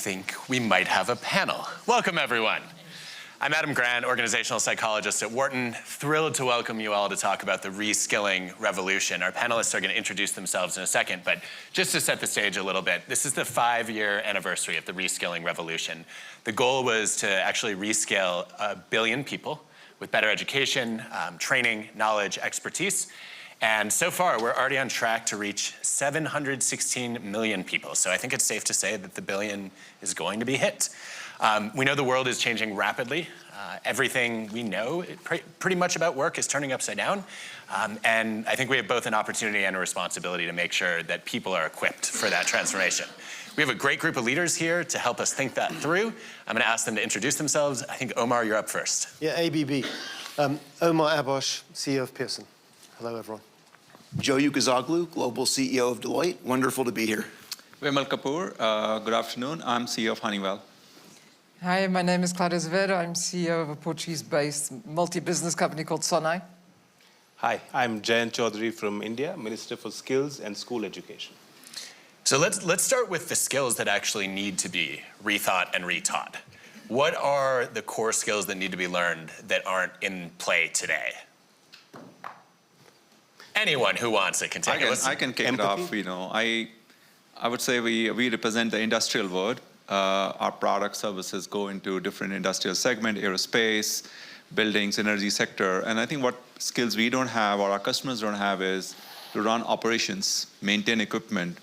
think we might have a panel. Welcome, everyone. I'm Adam Grant, organizational psychologist at Wharton. Thrilled to welcome you all to talk about the reskilling revolution. Our panelists are going to introduce themselves in a second, but just to set the stage a little bit, this is the 5-year anniversary of the reskilling revolution. The goal was to actually reskill 1 billion people with better education, training, knowledge, expertise. And so far, we're already on track to reach 716 million people. So I think it's safe to say that the billion is going to be hit. We know the world is changing rapidly. Everything we know pretty much about work is turning upside down. And I think we have both an opportunity and a responsibility to make sure that people are equipped for that transformation. We have a great group of leaders here to help us think that through. I'm going to ask them to introduce themselves. I think, Omar, you're up first. Yeah, ABB. Omar Abosh, CEO of Pearson. Hello, everyone. Joe Ukazoglu, Global CEO of Deloitte. Wonderful to be here. Vimal Kapoor, good afternoon. I'm CEO of Honeywell. Hi, my name is Claudia Azevedo. I'm CEO of a Portuguese-based multi-business company called Sonai. Hi, I'm Jayant Chaudhary from India, Minister for Skills and School Education. So let's start with the skills that actually need to be rethought and retaught. What are the core skills that need to be learned that aren't in play today? Anyone who wants it can take it. I can kick it off. You know, I would say we represent the industrial world. Our product services go into different industrial segments, aerospace, buildings, energy sector. And I think what skills we don't have or our customers don't have is to run operations, maintain equipment,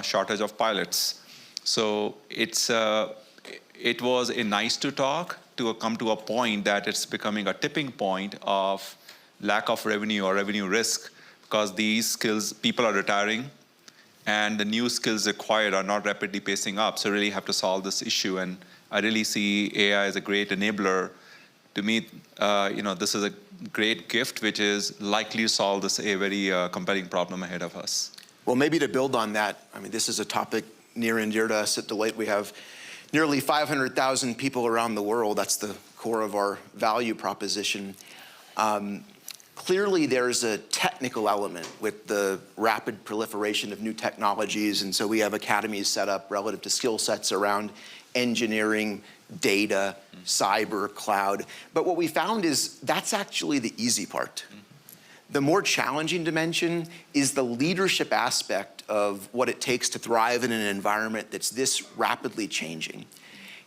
shortage of pilots. So it was a nice to talk to come to a point that it's becoming a tipping point of lack of revenue or revenue risk, because these skills, people are retiring and the new skills required are not rapidly pacing up. So really have to solve this issue. And I really see AI as a great enabler. To me, this is a great gift, which is likely to solve this a very compelling problem ahead of us. Well, maybe to build on that, I mean, this is a topic near and dear to us at Deloitte. We have nearly 500,000 people around the world. That's the core of our value proposition. Clearly, there's a technical element with the rapid proliferation of new technologies, and so we have academies set up relative to skill sets around engineering, data, cyber, cloud. But what we found is that's actually the easy part. The more challenging dimension is the leadership aspect of what it takes to thrive in an environment that's this rapidly changing.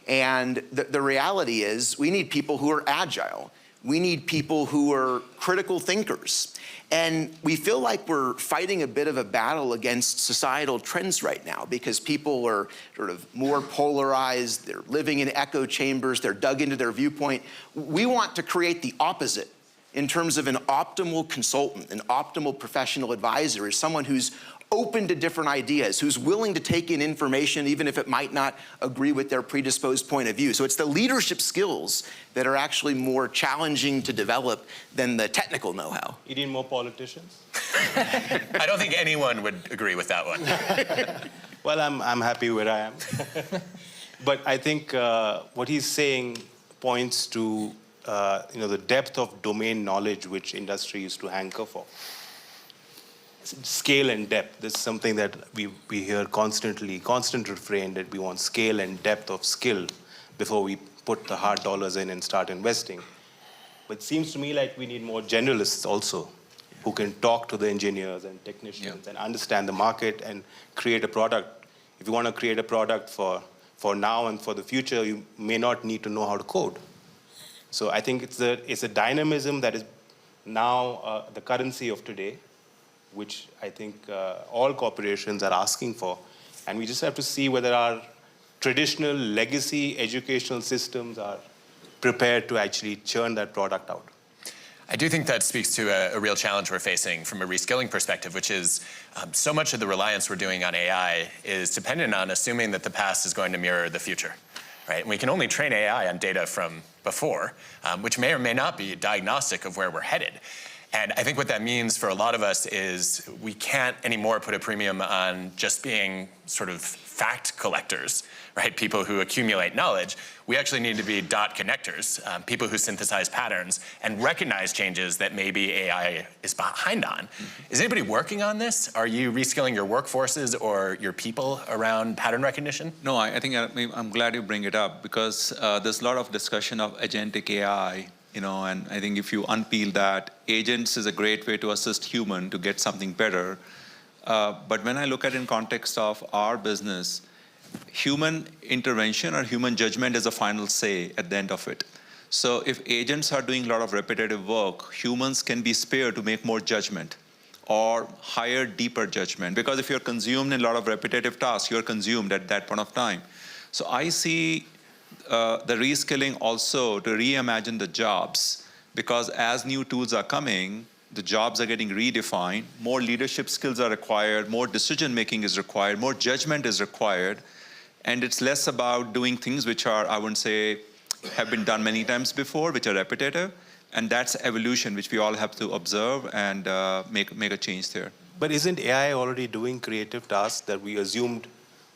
And the reality is we need people who are agile. We need people who are critical thinkers. And we feel like we're fighting a bit of a battle against societal trends right now because people are sort of more polarized, they're living in echo chambers, they're dug into their viewpoint. We want to create the opposite in terms of an optimal consultant, an optimal professional advisor, is someone who's open to different ideas, who's willing to take in information even if it might not agree with their predisposed point of view. So it's the leadership skills that are actually more challenging to develop than the technical know-how. You need more politicians? I don't think anyone would agree with that one. Well, I'm happy where I am. But I think what he's saying points to the depth of domain knowledge which industry used to hanker for. Scale and depth, this is something that we hear constantly, constant refrain that we want scale and depth of skill before we put the hard dollars in and start investing. But it seems to me like we need more generalists also who can talk to the engineers and technicians and understand the market and create a product. If you want to create a product for now and for the future, you may not need to know how to code. So I think it's a dynamism that is now the currency of today, which I think all corporations are asking for. And we just have to see whether our traditional legacy educational systems are prepared to actually churn that product out. I do think that speaks to a real challenge we're facing from a reskilling perspective, which is so much of the reliance we're doing on AI is dependent on assuming that the past is going to mirror the future. Right? And we can only train AI on data from before, which may or may not be diagnostic of where we're headed. And I think what that means for a lot of us is we can't anymore put a premium on just being sort of fact collectors, right? People who accumulate knowledge. We actually need to be dot connectors, people who synthesize patterns and recognize changes that maybe AI is behind on. Is anybody working on this? Are you reskilling your workforces or your people around pattern recognition? No, I think I'm glad you bring it up because there's a lot of discussion of agentic AI, and I think if you unpeel that, agents is a great way to assist human to get something better. But when I look at it in context of our business, human intervention or human judgment is a final say at the end of it. So if agents are doing a lot of repetitive work, humans can be spared to make more judgment or higher, deeper judgment. Because if you're consumed in a lot of repetitive tasks, you're consumed at that point of time. So I see the reskilling also to reimagine the jobs, because as new tools are coming, the jobs are getting redefined, more leadership skills are required, more decision making is required, more judgment is required, and it's less about doing things which are, I wouldn't say, have been done many times before, which are repetitive, and that's evolution which we all have to observe and make a change there. But isn't AI already doing creative tasks that we assumed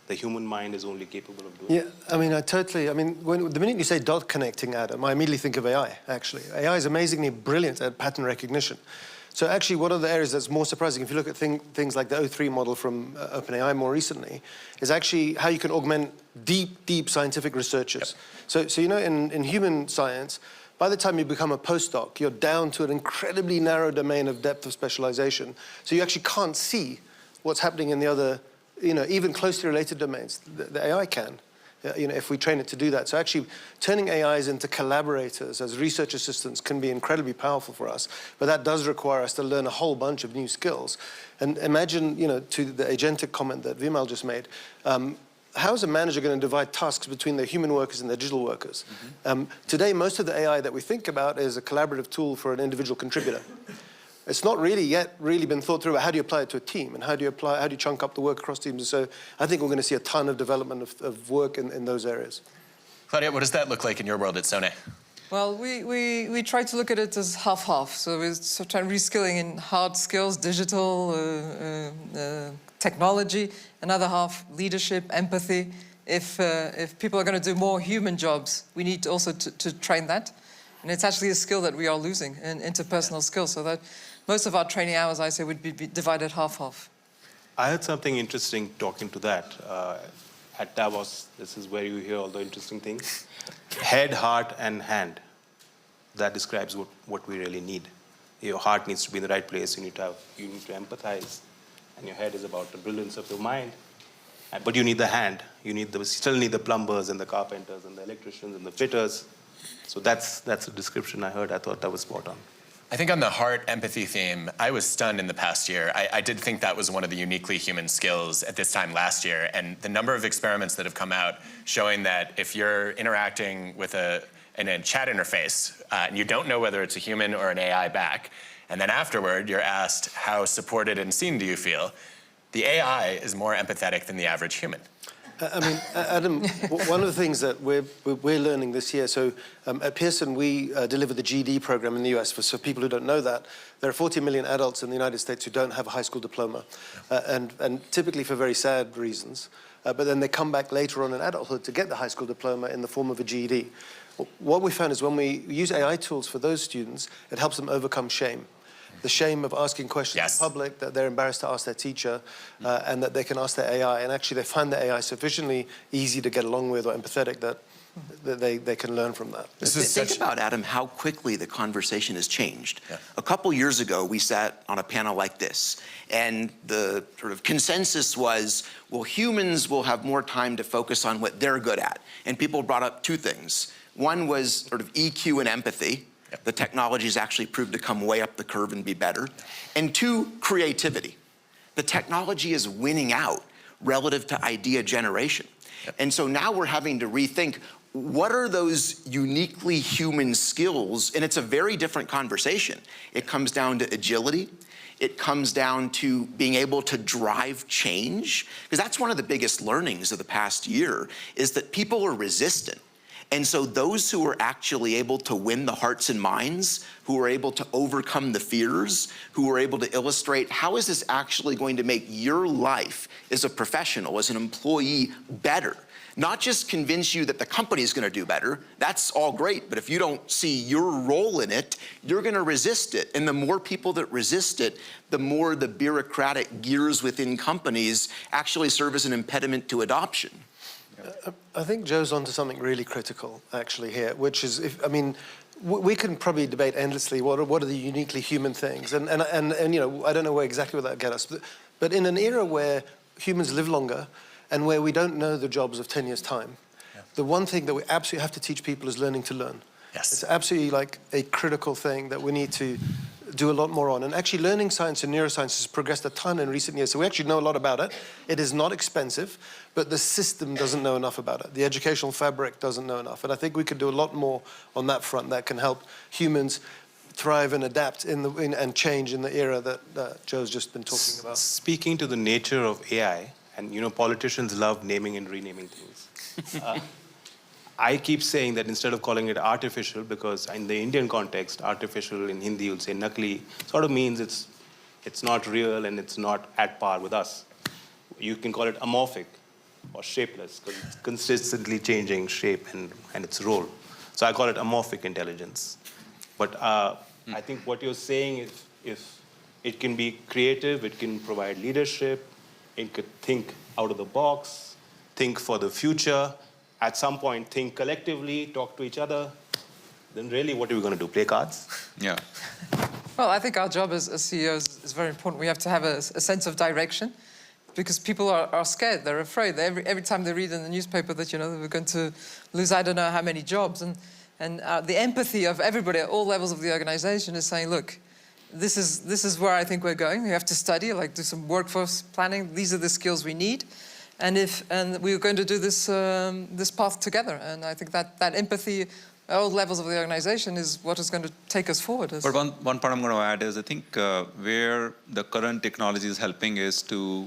the human mind is only capable of doing? Yeah, I mean, the minute you say dot connecting, Adam, I immediately think of AI, actually. AI is amazingly brilliant at pattern recognition. So actually, one of the areas that's more surprising, if you look at things like the O3 model from OpenAI more recently, is actually how you can augment deep scientific researchers. Yep. So in human science, by the time you become a postdoc, you're down to an incredibly narrow domain of depth of specialization. So you actually can't see what's happening in the other, even closely related domains. The AI can, if we train it to do that. So actually, turning AIs into collaborators as research assistants can be incredibly powerful for us. But that does require us to learn a whole bunch of new skills. And imagine, to the agentic comment that Vimal just made, how is a manager going to divide tasks between their human workers and their digital workers? Mm-hmm. Today, most of the AI that we think about is a collaborative tool for an individual contributor. It's not yet been thought through about how do you apply it to a team and how do you chunk up the work across teams. And so I think we're going to see a ton of development of work in those areas. Claudia, what does that look like in your world at Sone? Well, we try to look at it as half-half. So we're sort of reskilling in hard skills, digital, technology, another half leadership, empathy. If people are going to do more human jobs, we need also to train that. And it's actually a skill that we are losing, an interpersonal skill. So that most of our training hours, I say, would be divided half-half. I heard something interesting talking to that. At Davos, this is where you hear all the interesting things. Head, heart, and hand. That describes what we really need. Your heart needs to be in the right place. You need to empathize. And your head is about the brilliance of your mind. But you need the hand. You still need the plumbers and the carpenters and the electricians and the fitters. So that's the description I heard. I thought that was spot on. I think on the heart empathy theme, I was stunned in the past year. I did think that was one of the uniquely human skills at this time last year. And the number of experiments that have come out showing that if you're interacting with in a chat interface and you don't know whether it's a human or an AI back, and then afterward you're asked how supported and seen do you feel, the AI is more empathetic than the average human. I mean, Adam, one of the things that we're learning this year, so at Pearson, we deliver the GED program in the US. For people who don't know that, there are 40 million adults in the United States who don't have a high school diploma, and typically for very sad reasons. But then they come back later on in adulthood to get the high school diploma in the form of a GED. What we found is when we use AI tools for those students, it helps them overcome shame. The shame of asking questions in public, that they're embarrassed to ask their teacher, and that they can ask their AI. And actually, they find the AI sufficiently easy to get along with or empathetic that they can learn from that. Think about, Adam, how quickly the conversation has changed. Yeah. A couple years ago, we sat on a panel like this, and the sort of consensus was, well, humans will have more time to focus on what they're good at. And people brought up two things. One was sort of EQ and empathy. The technology's actually proved to come way up the curve and be better. And two, creativity. The technology is winning out relative to idea generation. And so now we're having to rethink, what are those uniquely human skills? And it's a very different conversation. It comes down to agility. It comes down to being able to drive change. Because that's one of the biggest learnings of the past year, is that people are resistant. And so those who are actually able to win the hearts and minds, who are able to overcome the fears, who are able to illustrate how is this actually going to make your life as a professional, as an employee, better. Not just convince you that the company is going to do better, that's all great, but if you don't see your role in it, you're going to resist it. And the more people that resist it, the more the bureaucratic gears within companies actually serve as an impediment to adoption. I think Joe's onto something really critical, actually, here, which is, we can probably debate endlessly what are the uniquely human things, and you know, I don't know where exactly where that get us, but in an era where humans live longer and where we don't know the jobs of 10 years' time, the one thing that we absolutely have to teach people is learning to learn. Yes. It's absolutely like a critical thing that we need to do a lot more on. And actually learning science and neuroscience has progressed a ton in recent years. So we actually know a lot about it. It is not expensive, but the system doesn't know enough about it. The educational fabric doesn't know enough. And I think we could do a lot more on that front that can help humans thrive and adapt and change in the era that Joe's just been talking about. Speaking to the nature of AI, and you know, politicians love naming and renaming things. I keep saying that instead of calling it artificial, because in the Indian context, artificial in Hindi you'll say nakli, sort of means it's not real and it's not at par with us. You can call it amorphic or shapeless, because it's consistently changing shape and its role. So I call it amorphic intelligence. But I think what you're saying is if it can be creative, it can provide leadership, it could think out of the box, think for the future, at some point think collectively, talk to each other, then really what are we going to do, play cards? Yeah. Well, I think our job as CEOs is very important. We have to have a sense of direction, because people are scared, they're afraid. Every time they read in the newspaper that, you know, we're going to lose I don't know how many jobs. And the empathy of everybody at all levels of the organization is saying, look, this is where I think we're going. We have to study, like do some workforce planning. These are the skills we need. And we're going to do this path together. And I think that empathy at all levels of the organization is what is going to take us forward. But one part I'm going to add is I think where the current technology is helping is to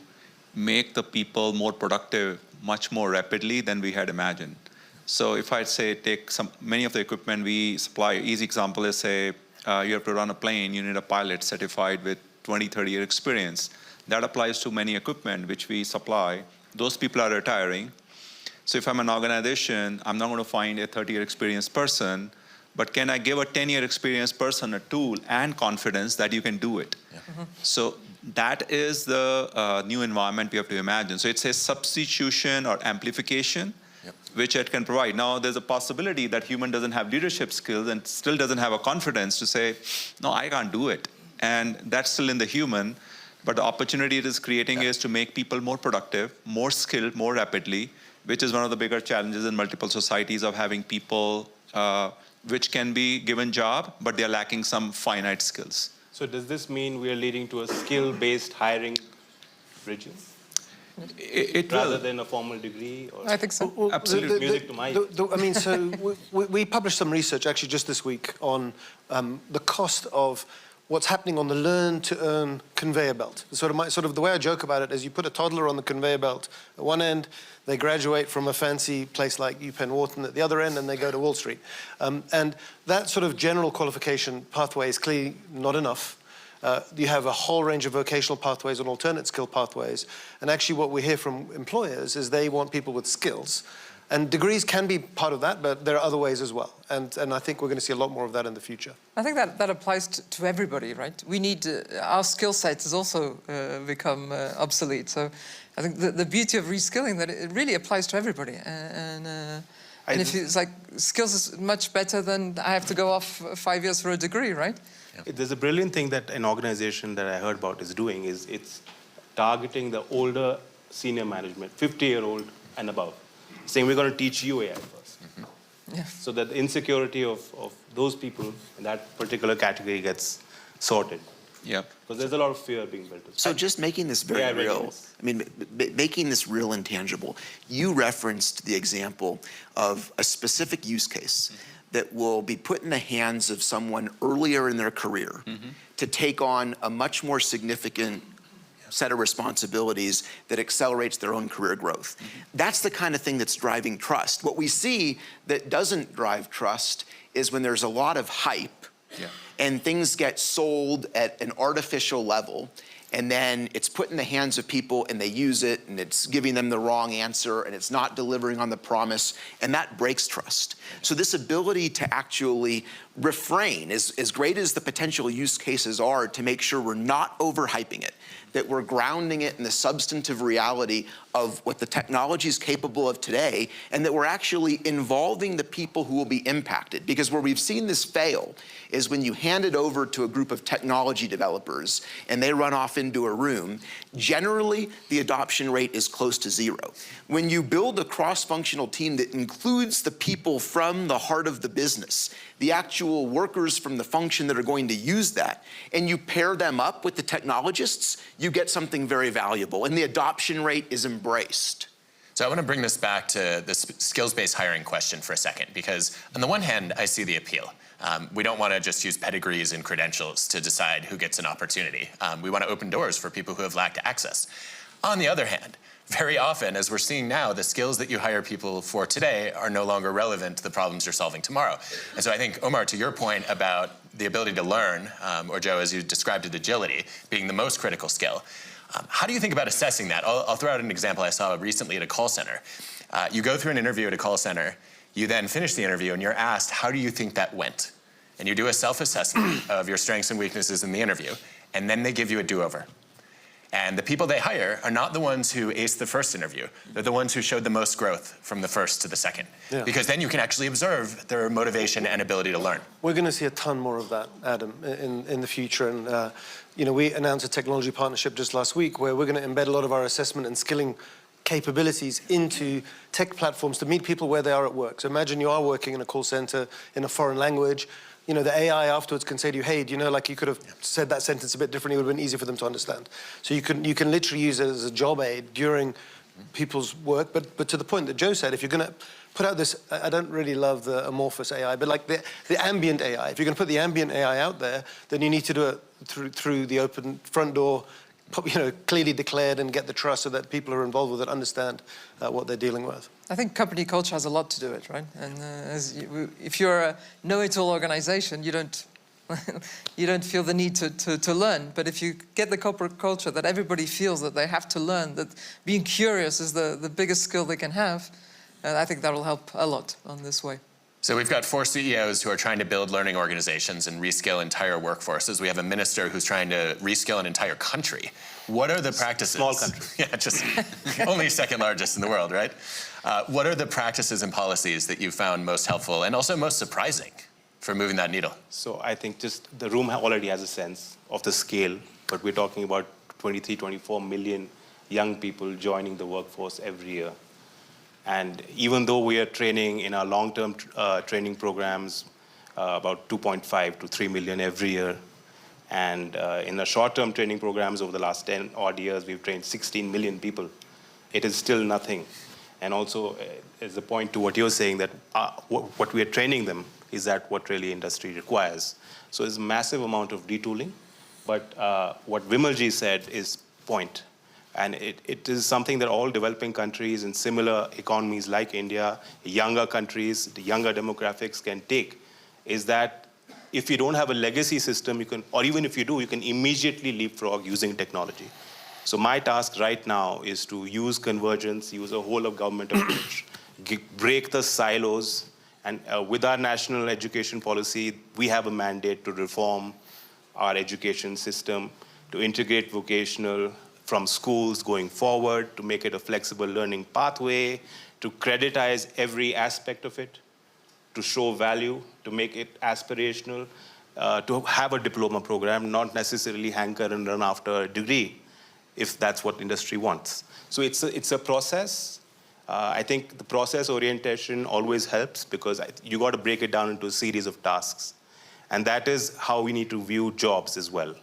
make the people more productive much more rapidly than we had imagined. So if I'd say take many of the equipment we supply, easy example is say you have to run a plane, you need a pilot certified with 20, 30 year experience. That applies to many equipment which we supply. Those people are retiring. So if I'm an organization, I'm not going to find a 30-year experienced person, but can I give a 10-year experienced person a tool and confidence that you can do it? Yeah. Mm-hmm. So that is the new environment we have to imagine. So it's a substitution or amplification, which it can provide. Now there's a possibility that human doesn't have leadership skills and still doesn't have a confidence to say, no, I can't do it. And that's still in the human. But the opportunity it is creating is to make people more productive, more skilled, more rapidly, which is one of the bigger challenges in multiple societies of having people which can be given job, but they're lacking some finite skills. So does this mean we are leading to a skill-based hiring regime? It Rather will. than a formal degree? Or I think so. Well, Absolutely. Music to my ears. So we published some research actually just this week on the cost of what's happening on the learn-to-earn conveyor belt. Sort of the way I joke about it is you put a toddler on the conveyor belt at one end, they graduate from a fancy place like UPenn Wharton at the other end, and they go to Wall Street. And that sort of general qualification pathway is clearly not enough. You have a whole range of vocational pathways and alternate skill pathways. And actually what we hear from employers is they want people with skills. And degrees can be part of that, but there are other ways as well. And I think we're going to see a lot more of that in the future. I think that applies to everybody, right? We need, our skill sets has also become obsolete. So I think the beauty of reskilling, that it really applies to everybody. And if it's like, skills is much better than I have to go off 5 years for a degree, right? There's a brilliant thing that an organization that I heard about is doing is it's targeting the older senior management, 50-year-old and above, saying we're going to teach you AI first. Mm-hmm. Yeah. So that the insecurity of those people in that particular category gets sorted. Yeah. Because there's a lot of fear being built. So just making this very real, I mean, making this real and tangible, you referenced the example of a specific use case that will be put in the hands of someone earlier in their career to take on a much more significant set of responsibilities that accelerates their own career growth. That's the kind of thing that's driving trust. What we see that doesn't drive trust is when there's a lot of hype and things get sold at an artificial level, and then it's put in the hands of people and they use it and it's giving them the wrong answer and it's not delivering on the promise, and that breaks trust. So this ability to actually refrain, as great as the potential use cases are, to make sure we're not overhyping it, that we're grounding it in the substantive reality of what the technology is capable of today, and that we're actually involving the people who will be impacted. Because where we've seen this fail is when you hand it over to a group of technology developers and they run off into a room, generally the adoption rate is close to zero. When you build a cross-functional team that includes the people from the heart of the business, the actual workers from the function that are going to use that, and you pair them up with the technologists, you get something very valuable, and the adoption rate is embraced. So I want to bring this back to the skills-based hiring question for a second, because on the one hand, I see the appeal. We don't want to just use pedigrees and credentials to decide who gets an opportunity. We want to open doors for people who have lacked access. On the other hand, very often, as we're seeing now, the skills that you hire people for today are no longer relevant to the problems you're solving tomorrow. And so I think, Omar, to your point about the ability to learn, or Joe, as you described it, agility, being the most critical skill, how do you think about assessing that? I'll throw out an example I saw recently at a call center. You go through an interview at a call center, you then finish the interview and you're asked, how do you think that went? And you do a self-assessment of your strengths and weaknesses in the interview, and then they give you a do-over. And the people they hire are not the ones who aced the first interview. They're the ones who showed the most growth from the first to the second. Yeah. Because then you can actually observe their motivation and ability to learn. We're going to see a ton more of that, Adam, in the future. And you know, we announced a technology partnership just last week where we're going to embed a lot of our assessment and skilling capabilities into tech platforms to meet people where they are at work. So imagine you are working in a call center in a foreign language. You know, the AI afterwards can say to you, hey, do you know, like you could have said that sentence a bit differently, it would have been easier for them to understand. So you can literally use it as a job aid during people's work. But to the point that Joe said, if you're going to put out this, I don't really love the amorphous AI, but like the ambient AI, if you're going to put the ambient AI out there, then you need to do it through the open front door, you know, clearly declared, and get the trust so that people who are involved with it understand what they're dealing with. I think company culture has a lot to do with it, right? And if you're a know-it-all organization, you don't feel the need to learn. But if you get the corporate culture that everybody feels that they have to learn, that being curious is the biggest skill they can have, I think that will help a lot on this way. So we've got 4 CEOs who are trying to build learning organizations and reskill entire workforces. We have a minister who's trying to reskill an entire country. What are the practices? Small country. Yeah, just only second largest in the world, right? What are the practices and policies that you found most helpful and also most surprising for moving that needle? So I think just the room already has a sense of the scale, but we're talking about 23, 24 million young people joining the workforce every year. And even though we are training in our long-term training programs about 2.5 to 3 million every year, and in the short-term training programs over the last 10 odd years, we've trained 16 million people. It is still nothing. And also, as a point to what you're saying, that what we are training them is that what really industry requires. So there's a massive amount of detooling. But what Vimalji said is point. And it is something that all developing countries and similar economies like India, younger countries, the younger demographics can take, is that if you don't have a legacy system, you can, or even if you do, you can immediately leapfrog using technology. So my task right now is to use convergence, use a whole of government approach, break the silos, and with our national education policy, we have a mandate to reform our education system, to integrate vocational from schools going forward, to make it a flexible learning pathway, to creditize every aspect of it, to show value, to make it aspirational, to have a diploma program, not necessarily hanker and run after a degree, if that's what industry wants. So it's a process. I think the process orientation always helps because you got to break it down into a series of tasks. And that is how we need to view jobs as well.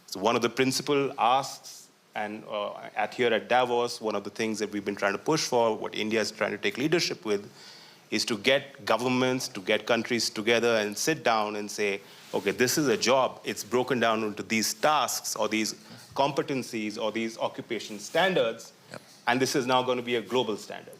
So one of the principal asks, and here at Davos, one of the things that we've been trying to push for, what India is trying to take leadership with, is to get governments, to get countries together and sit down and say, okay, this is a job. It's broken down into these tasks or these competencies or these occupation standards, and this is now going to be a global standard.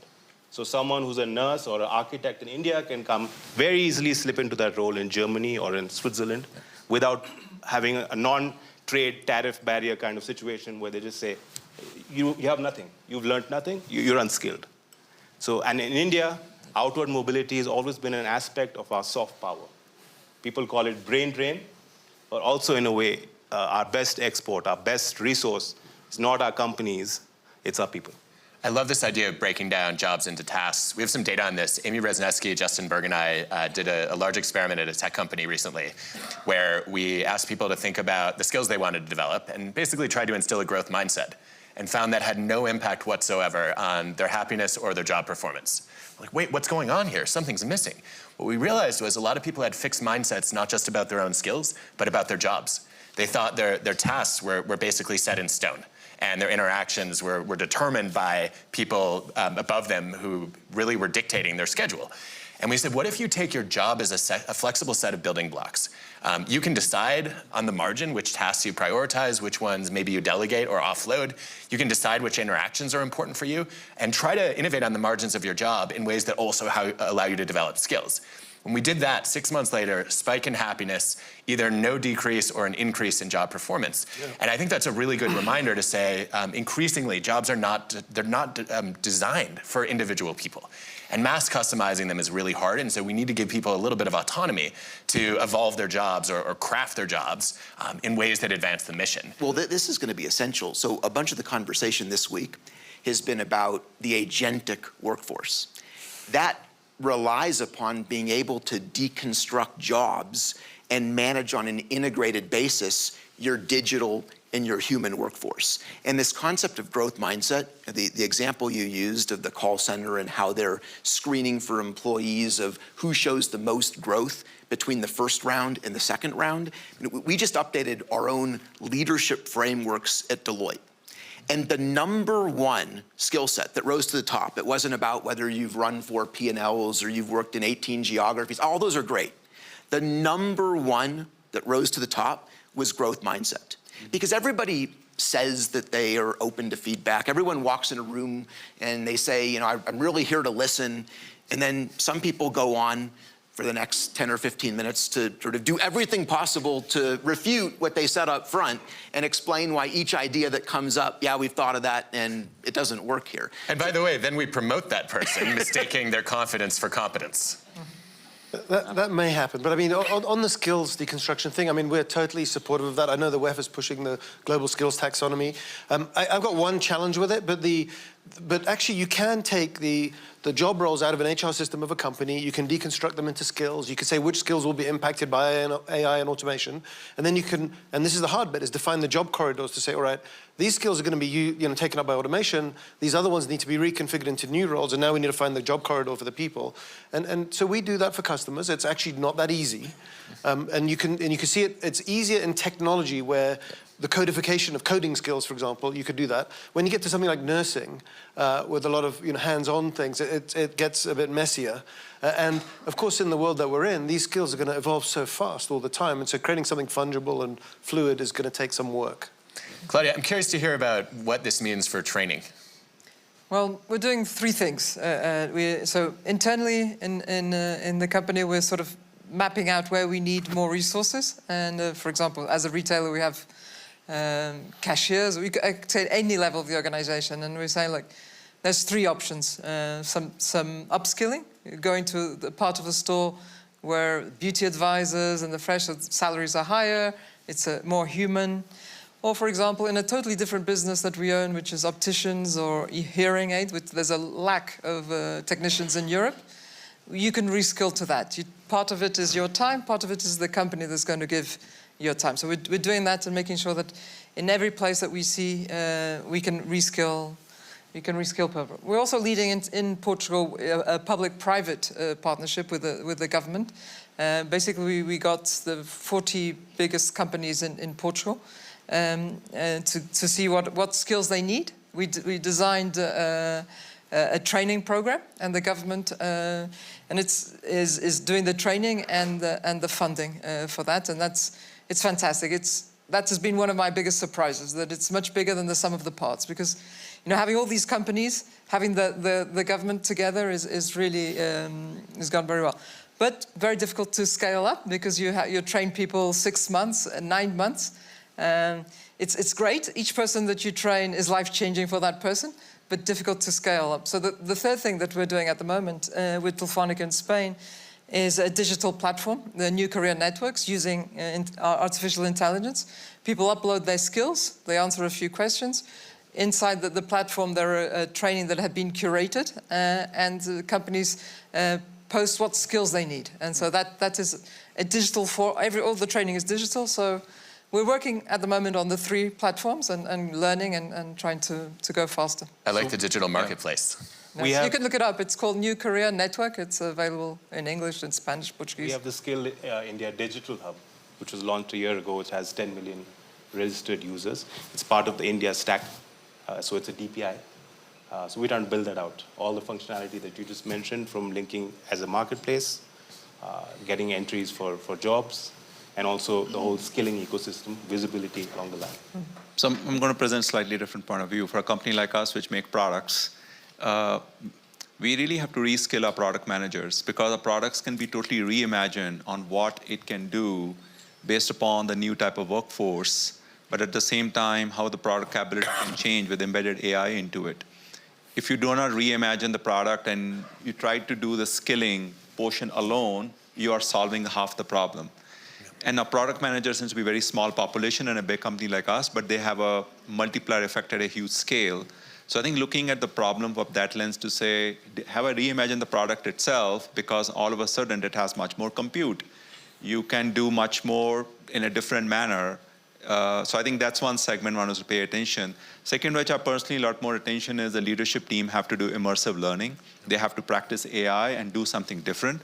So someone who's a nurse or an architect in India can come very easily slip into that role in Germany or in Switzerland without having a non-trade tariff barrier kind of situation where they just say, you have nothing, you've learned nothing, you're unskilled. So, and in India, outward mobility has always been an aspect of our soft power. People call it brain drain, but also in a way, our best export, our best resource is not our companies, it's our people. I love this idea of breaking down jobs into tasks. We have some data on this. Amy Resnesky, Justin Berg, and I did a large experiment at a tech company recently where we asked people to think about the skills they wanted to develop and basically tried to instill a growth mindset, and found that had no impact whatsoever on their happiness or their job performance. Like, wait, what's going on here? Something's missing. What we realized was a lot of people had fixed mindsets, not just about their own skills, but about their jobs. They thought their tasks were basically set in stone, and their interactions were determined by people above them who really were dictating their schedule. And we said, what if you take your job as a flexible set of building blocks? You can decide on the margin which tasks you prioritize, which ones maybe you delegate or offload. You can decide which interactions are important for you, and try to innovate on the margins of your job in ways that also allow you to develop skills. When we did that, 6 months later, spike in happiness, either no decrease or an increase in job performance. Yeah. And I think that's a really good reminder to say, increasingly, jobs are not designed for individual people. And mass customizing them is really hard, and so we need to give people a little bit of autonomy to evolve their jobs or craft their jobs in ways that advance the mission. Well, this is going to be essential. So a bunch of the conversation this week has been about the agentic workforce. That relies upon being able to deconstruct jobs and manage on an integrated basis your digital and your human workforce. And this concept of growth mindset, the example you used of the call center and how they're screening for employees of who shows the most growth between the first round and the second round, we just updated our own leadership frameworks at Deloitte. And the number one skill set that rose to the top, it wasn't about whether you've run 4 P&Ls or you've worked in 18 geographies, all those are great. The number one that rose to the top was growth mindset. Because everybody says that they are open to feedback. Everyone walks in a room and they say, you know, I'm really here to listen. And then some people go on for the next 10 or 15 minutes to sort of do everything possible to refute what they said up front and explain why each idea that comes up, yeah, we've thought of that and it doesn't work here. And by the way, then we promote that person, mistaking their confidence for competence. That may happen, but I mean, on the skills deconstruction thing, I mean, we're totally supportive of that. I know the WEF is pushing the global skills taxonomy. I've got one challenge with it, but actually you can take the job roles out of an HR system of a company, you can deconstruct them into skills, you can say which skills will be impacted by AI and automation, and then you can, and this is the hard bit, is define the job corridors to say, all right, these skills are going to be taken up by automation, these other ones need to be reconfigured into new roles, and now we need to find the job corridor for the people. And so we do that for customers. It's actually not that easy. And you can see it, it's easier in technology where the codification of coding skills, for example, you could do that. When you get to something like nursing, with a lot of hands-on things, it gets a bit messier. And of course, in the world that we're in, these skills are going to evolve so fast all the time. And so creating something fungible and fluid is going to take some work. Claudia, I'm curious to hear about what this means for training. Well, we're doing 3 things. So internally in the company, we're sort of mapping out where we need more resources. And for example, as a retailer, we have cashiers. We could say any level of the organization, and we're saying, like, there's 3 options. Some upskilling, going to the part of the store where beauty advisors and the fresh salaries are higher. It's more human. Or, for example, in a totally different business that we own, which is opticians or hearing aid, which there's a lack of technicians in Europe, you can reskill to that. Part of it is your time, part of it is the company that's going to give your time. So we're doing that and making sure that in every place that we see, we can reskill people. We're also leading in Portugal a public-private partnership with the government. Basically, we got the 40 biggest companies in Portugal to see what skills they need. We designed a training program, and the government and is doing the training and the funding for that, and it's fantastic. that has been one of my biggest surprises, that it's much bigger than the sum of the parts. Because, having all these companies, having the government together is really has gone very well. But very difficult to scale up because you train people 6 months, 9 months. It's great. Each person that you train is life-changing for that person, but difficult to scale up. So the third thing that we're doing at the moment with Telefónica in Spain is a digital platform, the new career networks, using artificial intelligence. People upload their skills, they answer a few questions. Inside the platform, there are training that have been curated, and companies post what skills they need. And so that is a digital all the training is digital. So we're working at the moment on the 3 platforms and learning and trying to go faster. I like the digital marketplace. You can look it up. It's called New Career Network. It's available in English and Spanish, Portuguese. We have the Skill India Digital Hub, which was launched a year ago. It has 10 million registered users. It's part of the India stack, so it's a DPI. So we're trying to build that out. All the functionality that you just mentioned, from linking as a marketplace, getting entries for jobs, and also the whole skilling ecosystem, visibility along the line. So I'm going to present a slightly different point of view. For a company like us, which make products, we really have to reskill our product managers, because our products can be totally reimagined on what it can do based upon the new type of workforce, but at the same time, how the product capability can change with embedded AI into it. If you do not reimagine the product and you try to do the skilling portion alone, you are solving half the problem. And our product managers seems to be a very small population in a big company like us, but they have a multiplier effect at a huge scale. So I think looking at the problem of that lens to say, have I reimagined the product itself, because all of a sudden it has much more compute. You can do much more in a different manner. So I think that's one segment one has to pay attention. Second, which I personally a lot more attention, is the leadership team have to do immersive learning. They have to practice AI and do something different.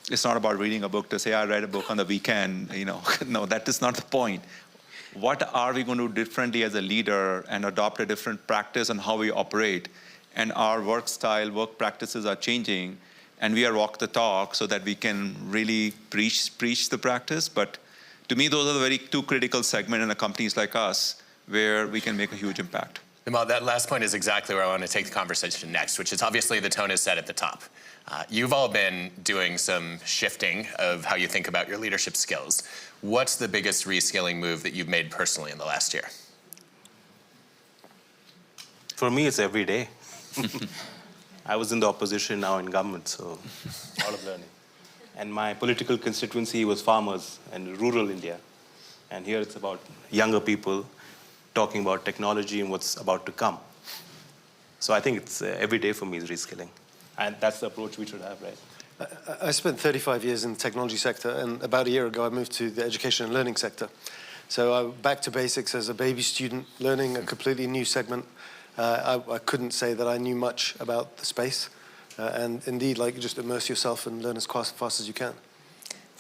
It's not about reading a book to say, I read a book on the weekend, No, that is not the point. What are we going to do differently as a leader and adopt a different practice on how we operate? And our work style, work practices are changing, and we are walk the talk so that we can really preach the practice. But to me, those are the very 2 critical segments in a companies like us where we can make a huge impact. Vimal, that last point is exactly where I want to take the conversation next, which is obviously the tone is set at the top. You've all been doing some shifting of how you think about your leadership skills. What's the biggest reskilling move that you've made personally in the last year? For me, it's every day. I was in the opposition, now in government, so a lot of learning. And my political constituency was farmers and rural India. And here it's about younger people talking about technology and what's about to come. So I think it's every day for me is reskilling. And that's the approach we should have, right? I spent 35 years in the technology sector, and about a year ago I moved to the education and learning sector. So I'm back to basics as a baby student, learning a completely new segment. I couldn't say that I knew much about the space. And indeed, just immerse yourself and learn as fast as you can.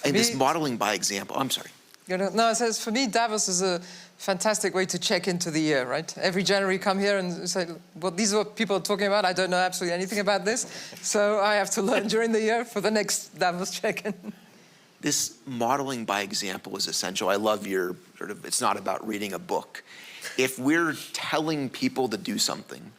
And this modeling by example, I'm sorry. No, it says, for me, Davos is a fantastic way to check into the year, right? Every January, you come here and say, well, these are what people are talking about. I don't know absolutely anything about this. So I have to learn during the year for the next Davos check-in. This modeling by example is essential. I love your it's not about reading a book. If we're telling people to do something,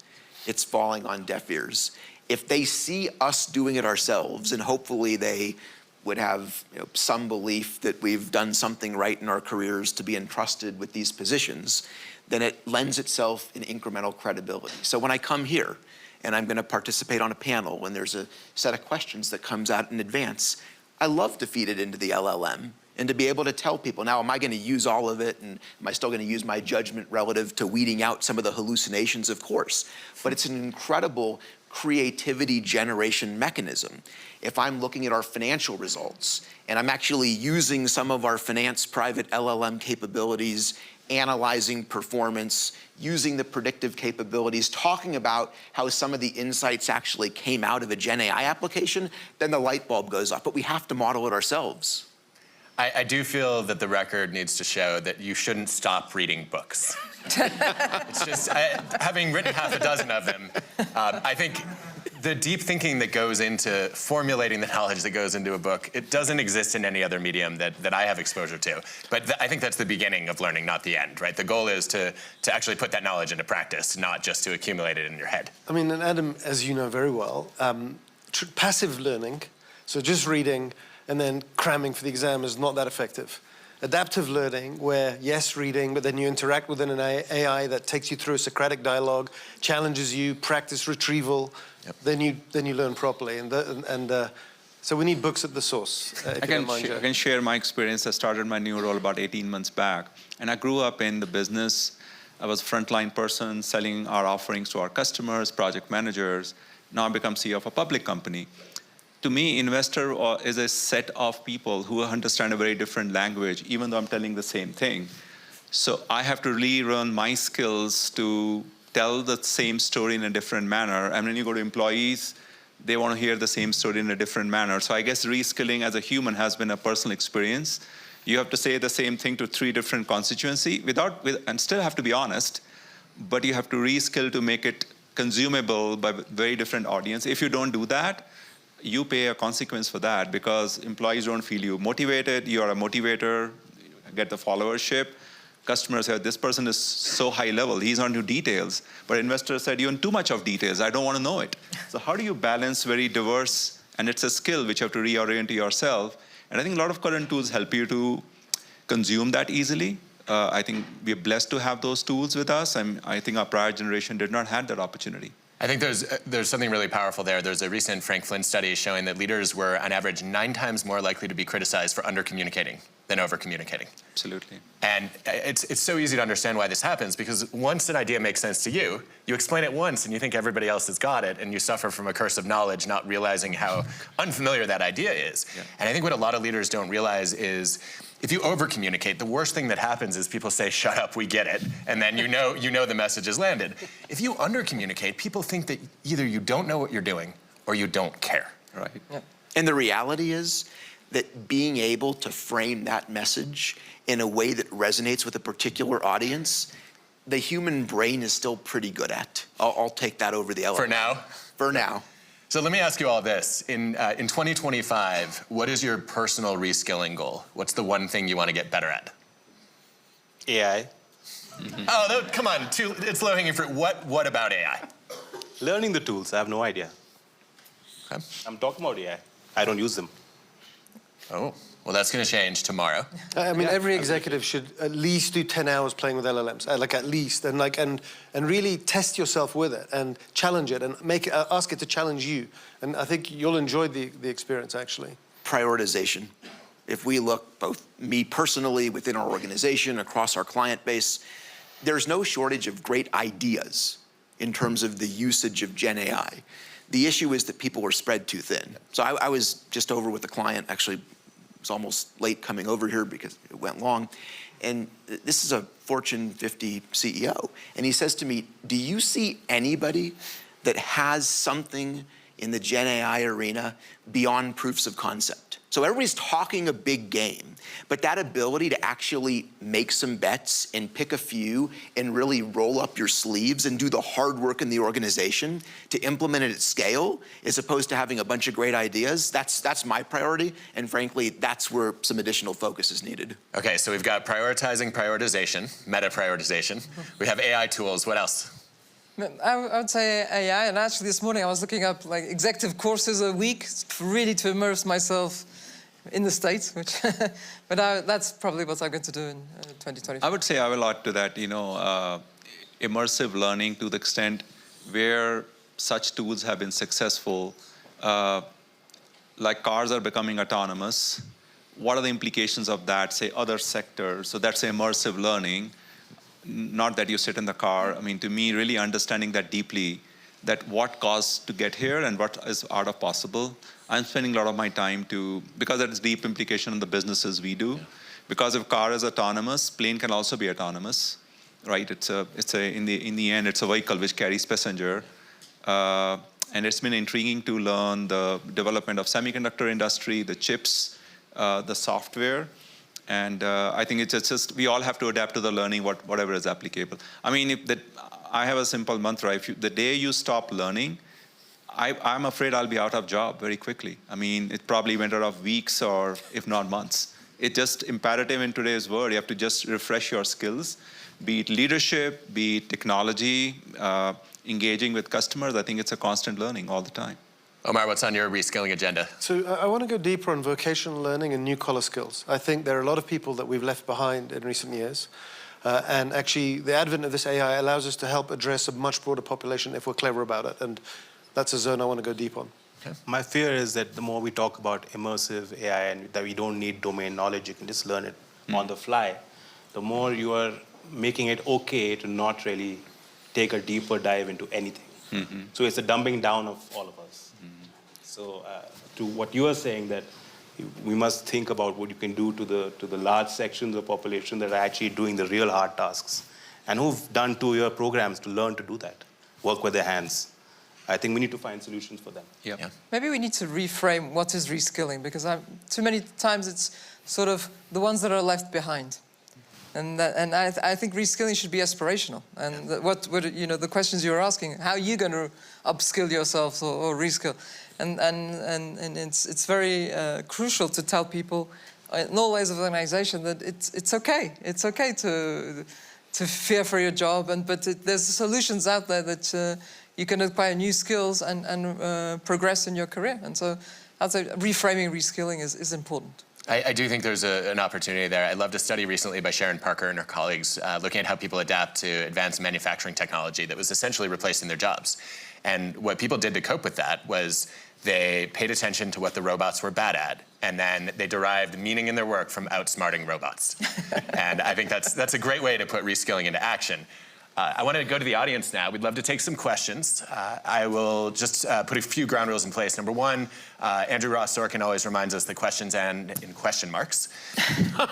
it's falling on deaf ears. If they see us doing it ourselves, and hopefully they would have some belief that we've done something right in our careers to be entrusted with these positions, then it lends itself in incremental credibility. So when I come here and I'm going to participate on a panel, when there's a set of questions that comes out in advance, I love to feed it into the LLM and to be able to tell people, now, am I going to use all of it, and am I still going to use my judgment relative to weeding out some of the hallucinations? Of course. But it's an incredible creativity generation mechanism. If I'm looking at our financial results and I'm actually using some of our finance private LLM capabilities, analyzing performance, using the predictive capabilities, talking about how some of the insights actually came out of a Gen AI application, then the light bulb goes off. But we have to model it ourselves. I do feel that the record needs to show that you shouldn't stop reading books. It's just, having written half a dozen of them, I think the deep thinking that goes into formulating the knowledge that goes into a book, it doesn't exist in any other medium that I have exposure to. But I think that's the beginning of learning, not the end, right? The goal is to actually put that knowledge into practice, not just to accumulate it in your head. I mean, and Adam, as you know very well, passive learning, so just reading and then cramming for the exam is not that effective. Adaptive learning, where yes, reading, but then you interact with an AI that takes you through a Socratic dialogue, challenges you, practice retrieval, then you learn properly. So we need books at the source. I can share my experience. I started my new role about 18 months back, and I grew up in the business. I was a frontline person selling our offerings to our customers, project managers. Now I become CEO of a public company. To me, investor is a set of people who understand a very different language, even though I'm telling the same thing. So I have to relearn my skills to tell the same story in a different manner. And when you go to employees, they want to hear the same story in a different manner. So I guess reskilling as a human has been a personal experience. You have to say the same thing to 3 different constituencies and still have to be honest, but you have to reskill to make it consumable by very different audience. If you don't do that, you pay a consequence for that, because employees don't feel you motivated. You are a motivator, get the followership. Customers say, this person is so high level, he's on to details. But investors said, you're in too much of details, I don't want to know it. So how do you balance very diverse, and it's a skill which you have to reorient yourself. And I think a lot of current tools help you to consume that easily. I think we're blessed to have those tools with us. I think our prior generation did not have that opportunity. I think there's something really powerful there. There's a recent Frank Flynn study showing that leaders were, on average, 9 times more likely to be criticized for under-communicating than over-communicating. Absolutely. And it's so easy to understand why this happens, because once an idea makes sense to you, you explain it once and you think everybody else has got it, and you suffer from a curse of knowledge, not realizing how unfamiliar that idea is. Yeah. And I think what a lot of leaders don't realize is, if you over-communicate, the worst thing that happens is people say, shut up, we get it, and then you know the message has landed. If you under-communicate, people think that either you don't know what you're doing or you don't care. Right. Yep. And the reality is that being able to frame that message in a way that resonates with a particular audience, the human brain is still pretty good at. I'll take that over the elephant. For now? For now. So let me ask you all this. In 2025, what is your personal reskilling goal? What's the one thing you want to get better at? AI. Mm-hmm. Oh, no, come on, it's low-hanging fruit. What about AI? Learning the tools, I have no idea. Okay. I'm talking about AI. I don't use them. Oh, well, that's going to change tomorrow. I mean, every executive should at least do 10 hours playing with LLMs, like at least, and really test yourself with it and challenge it and ask it to challenge you. And I think you'll enjoy the experience, actually. Prioritization. If we look, both me personally, within our organization, across our client base, there's no shortage of great ideas in terms of the usage of Gen AI. The issue is that people are spread too thin. So I was just over with a client, actually, it was almost late coming over here because it went long. And this is a Fortune 50 CEO. And he says to me, do you see anybody that has something in the Gen AI arena beyond proofs of concept? So everybody's talking a big game, but that ability to actually make some bets and pick a few and really roll up your sleeves and do the hard work in the organization to implement it at scale, as opposed to having a bunch of great ideas, that's my priority. And frankly, that's where some additional focus is needed. Okay, so we've got prioritization, meta-prioritization. We have AI tools. What else? I would say AI, and actually this morning I was looking up like executive courses a week, really to immerse myself in the States, but that's probably what I'm going to do in 2025. I would say I will add to that, immersive learning to the extent where such tools have been successful, like cars are becoming autonomous. What are the implications of that, say, other sectors? So that's immersive learning. Not that you sit in the car. I mean, to me, really understanding that deeply, that what caused to get here and what is out of possible. I'm spending a lot of my time because that is deep implication on the businesses we do. Yeah. Because if car is autonomous, plane can also be autonomous, right? In the end, it's a vehicle which carries passenger. And it's been intriguing to learn the development of semiconductor industry, the chips, the software. And I think it's just, we all have to adapt to the learning, whatever is applicable. I mean, I have a simple mantra. The day you stop learning, I'm afraid I'll be out of job very quickly. I mean, it probably went out of weeks or if not months. It's just imperative in today's world. You have to just refresh your skills, be it leadership, be it technology, engaging with customers. I think it's a constant learning all the time. Omar, what's on your reskilling agenda? So I want to go deeper on vocational learning and new-collar skills. I think there are a lot of people that we've left behind in recent years. And actually, the advent of this AI allows us to help address a much broader population if we're clever about it. And that's a zone I want to go deep on. Okay. My fear is that the more we talk about immersive AI and that we don't need domain knowledge, you can just learn it on the fly, the more you are making it okay to not really take a deeper dive into anything. So it's a dumbing down of all of us. So to what you are saying, that we must think about what you can do to the large sections of population that are actually doing the real hard tasks and who've done 2-year programs to learn to do that, work with their hands. I think we need to find solutions for them. Yeah. Maybe we need to reframe what is reskilling, because too many times it's sort of the ones that are left behind. And I think reskilling should be aspirational. And what you know, the questions you were asking, how are you going to upskill yourself or reskill? And it's very crucial to tell people in all layers of the organization that it's okay. It's okay to fear for your job, but there's solutions out there that you can acquire new skills and progress in your career. And so I'd say reframing reskilling is important. I do think there's an opportunity there. I loved a study recently by Sharon Parker and her colleagues looking at how people adapt to advanced manufacturing technology that was essentially replacing their jobs. And what people did to cope with that was they paid attention to what the robots were bad at, and then they derived meaning in their work from outsmarting robots. And I think that's a great way to put reskilling into action. I want to go to the audience now. We'd love to take some questions. I will just put a few ground rules in place. Number one, Andrew Ross Sorkin always reminds us the questions end in question marks.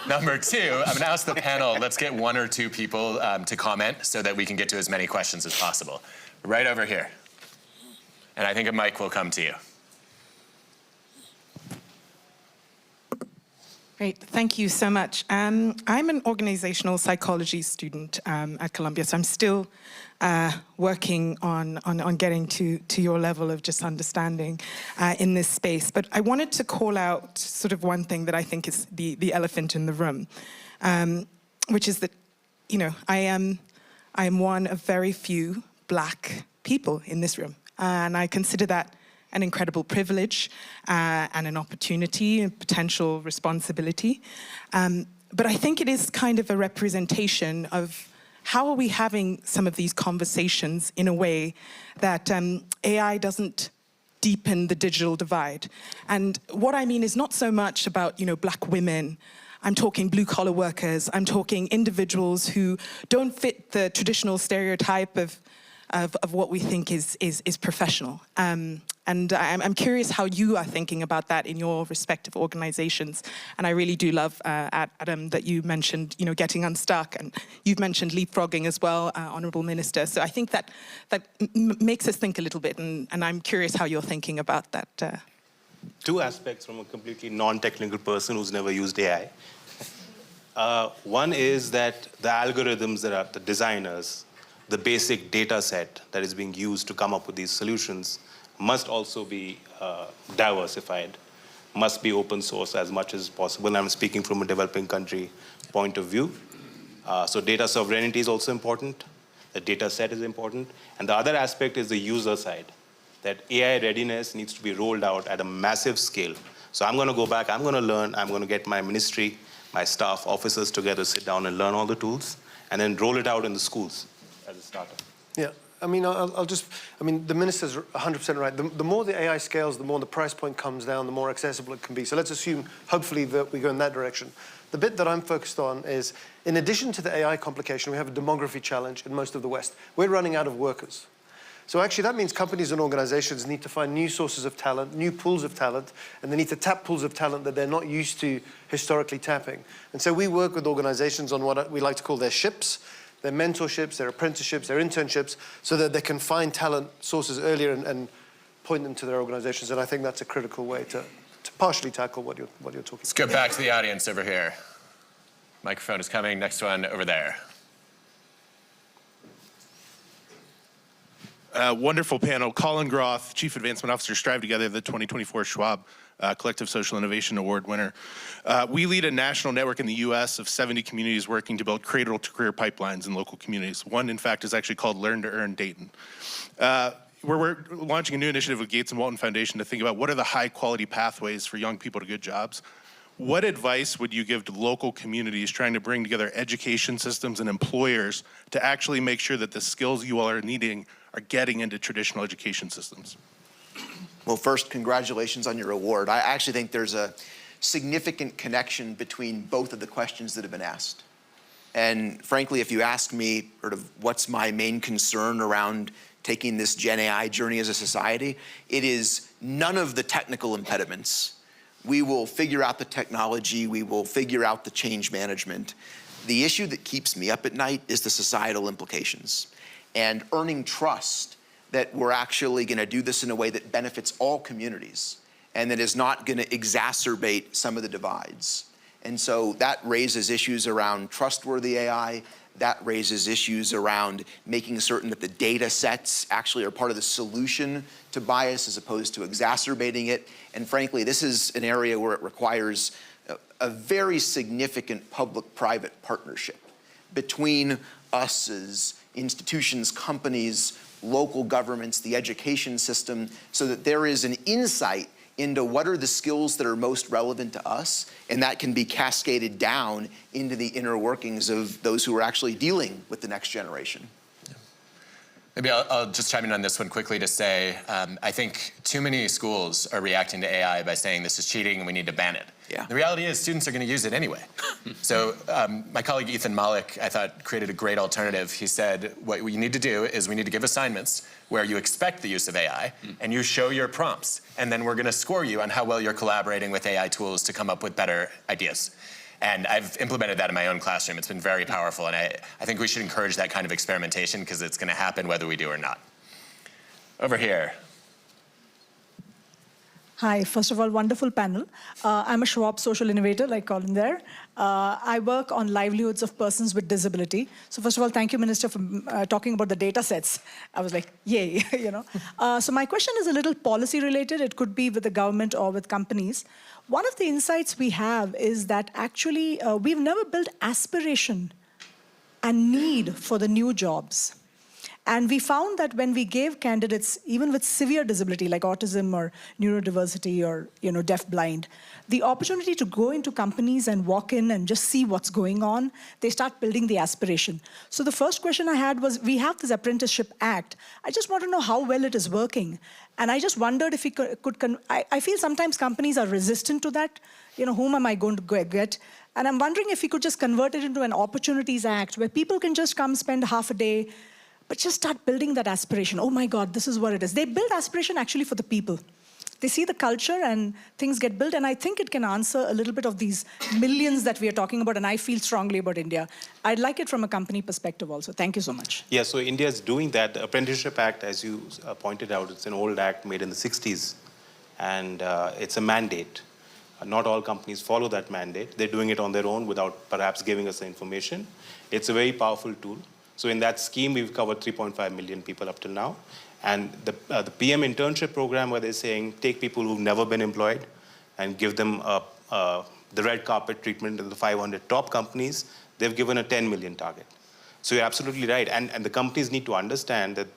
Number two, I'm going to ask the panel, let's get 1 or 2 people to comment so that we can get to as many questions as possible. Right over here. And I think a mic will come to you. Great, thank you so much. I'm an organizational psychology student at Columbia, so I'm still working on getting to your level of just understanding in this space. But I wanted to call out sort of one thing that I think is the elephant in the room, which is that, you know, I am one of very few Black people in this room, and I consider that an incredible privilege and an opportunity and potential responsibility. But I think it is kind of a representation of how are we having some of these conversations in a way that AI doesn't deepen the digital divide. And what I mean is not so much about, you know, Black women. I'm talking blue-collar workers. I'm talking individuals who don't fit the traditional stereotype of what we think is professional. And I'm curious how you are thinking about that in your respective organizations. And I really do love, Adam, that you mentioned, you know, getting unstuck, and you've mentioned leapfrogging as well, Honourable Minister. So I think that makes us think a little bit, and I'm curious how you're thinking about that. 2 aspects from a completely non-technical person who's never used AI. One is that the algorithms that are the designers, the basic data set that is being used to come up with these solutions must also be diversified, must be open source as much as possible. And I'm speaking from a developing country point of view. So data sovereignty is also important. The data set is important. And the other aspect is the user side, that AI readiness needs to be rolled out at a massive scale. So I'm going to go back, I'm going to learn, I'm going to get my ministry, my staff, officers together, sit down and learn all the tools, and then roll it out in the schools as a startup. Yeah, I mean, the minister's 100% right. The more the AI scales, the more the price point comes down, the more accessible it can be. So let's assume, hopefully, that we go in that direction. The bit that I'm focused on is, in addition to the AI complication, we have a demography challenge in most of the West. We're running out of workers. So actually, that means companies and organizations need to find new sources of talent, new pools of talent, and they need to tap pools of talent that they're not used to historically tapping. And so we work with organizations on what we like to call their ships, their mentorships, their apprenticeships, their internships, so that they can find talent sources earlier and point them to their organizations. And I think that's a critical way to partially tackle what you're talking about. Let's go back to the audience over here. Microphone is coming. Next one over there. Wonderful panel. Colin Groth, Chief Advancement Officer, Strive Together, the 2024 Schwab Collective Social Innovation Award winner. We lead a national network in the U.S. of 70 communities working to build cradle-to-career pipelines in local communities. One, in fact, is actually called Learn to Earn Dayton. We're launching a new initiative with Gates and Walton Foundation to think about what are the high-quality pathways for young people to good jobs. What advice would you give to local communities trying to bring together education systems and employers to actually make sure that the skills you all are needing are getting into traditional education systems? Well, first, congratulations on your award. I actually think there's a significant connection between both of the questions that have been asked. And frankly, if you ask me sort of what's my main concern around taking this Gen AI journey as a society, it is none of the technical impediments. We will figure out the technology, we will figure out the change management. The issue that keeps me up at night is the societal implications and earning trust that we're actually going to do this in a way that benefits all communities and that is not going to exacerbate some of the divides. And so that raises issues around trustworthy AI. That raises issues around making certain that the data sets actually are part of the solution to bias as opposed to exacerbating it. And frankly, this is an area where it requires a very significant public-private partnership between us as institutions, companies, local governments, the education system, so that there is an insight into what are the skills that are most relevant to us, and that can be cascaded down into the inner workings of those who are actually dealing with the next generation. Maybe I'll just chime in on this one quickly to say, I think too many schools are reacting to AI by saying this is cheating and we need to ban it. Yeah. The reality is students are going to use it anyway. So my colleague Ethan Malik, I thought, created a great alternative. He said, what we need to do is we need to give assignments where you expect the use of AI and you show your prompts. And then we're going to score you on how well you're collaborating with AI tools to come up with better ideas. And I've implemented that in my own classroom. It's been very powerful. And I think we should encourage that kind of experimentation because it's going to happen whether we do or not. Over here. Hi, first of all, wonderful panel. I'm a Schwab social innovator, like Colin there. I work on livelihoods of persons with disability. So first of all, thank you, Minister, for talking about the data sets. I was like, yay, you know. So my question is a little policy related. It could be with the government or with companies. One of the insights we have is that actually we've never built aspiration and need for the new jobs. And we found that when we gave candidates, even with severe disability like autism or neurodiversity or deaf-blind, the opportunity to go into companies and walk in and just see what's going on, they start building the aspiration. So the first question I had was, we have this Apprenticeship Act. I just want to know how well it is working. And I just wondered if we I feel sometimes companies are resistant to that. Whom am I going to get? And I'm wondering if we could just convert it into an Opportunities Act where people can just come spend half a day, but just start building that aspiration. Oh my God, this is what it is. They build aspiration actually for the people. They see the culture and things get built, and I think it can answer a little bit of these millions that we are talking about, and I feel strongly about India. I'd like it from a company perspective also. Thank you so much. Yeah, so India is doing that. The Apprenticeship Act, as you pointed out, it's an old act made in the 60s, and it's a mandate. Not all companies follow that mandate. They're doing it on their own without perhaps giving us the information. It's a very powerful tool. So in that scheme, we've covered 3.5 million people up till now. And the PM internship program, where they're saying, take people who've never been employed and give them the red carpet treatment in the 500 top companies, they've given a 10 million target. So you're absolutely right. And the companies need to understand that,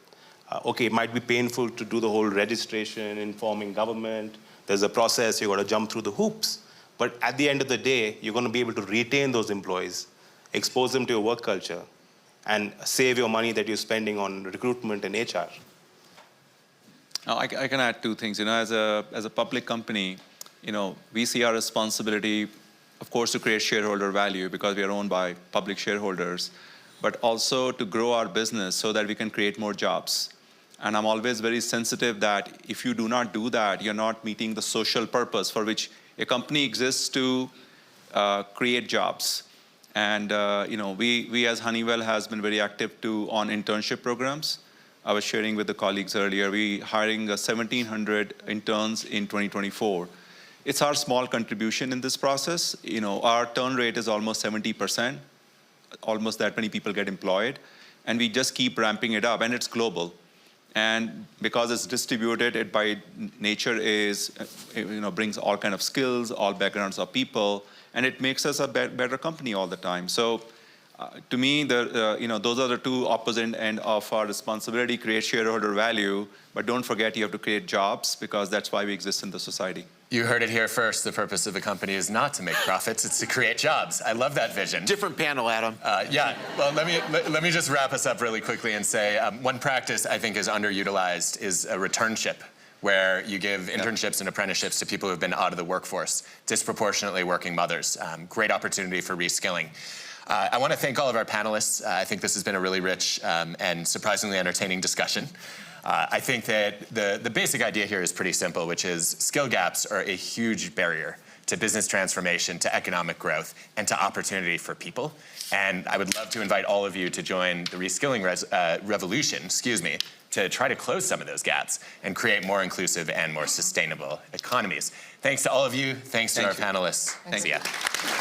okay, it might be painful to do the whole registration, informing government. There's a process, you've got to jump through the hoops. But at the end of the day, you're going to be able to retain those employees, expose them to your work culture, and save your money that you're spending on recruitment and HR. Now, I can add two things. As a public company, we see our responsibility, of course, to create shareholder value because we are owned by public shareholders, but also to grow our business so that we can create more jobs. And I'm always very sensitive that if you do not do that, you're not meeting the social purpose for which a company exists to create jobs. And we as Honeywell has been very active on internship programs. I was sharing with the colleagues earlier, we hiring 1,700 interns in 2024. It's our small contribution in this process. Our turn rate is almost 70%, almost that many people get employed, and we just keep ramping it up, and it's global. And because it's distributed, it by nature is, brings all kind of skills, all backgrounds of people, and it makes us a better company all the time. So to me, those are the two opposite ends of our responsibility: create shareholder value, but don't forget you have to create jobs, because that's why we exist in the society. You heard it here first. The purpose of a company is not to make profits, it's to create jobs. I love that vision. Different panel, Adam. Yeah, well, let me just wrap us up really quickly and say one practice I think is underutilized is a returnship, where you give internships and apprenticeships to people who have been out of the workforce, disproportionately working mothers. Great opportunity for reskilling. I want to thank all of our panelists. I think this has been a really rich and surprisingly entertaining discussion. I think that the basic idea here is pretty simple, which is skill gaps are a huge barrier to business transformation, to economic growth, and to opportunity for people. And I would love to invite all of you to join the reskilling revolution, to try to close some of those gaps and create more inclusive and more sustainable economies. Thanks to all of you. Thanks to our panelists. Thank you. See ya.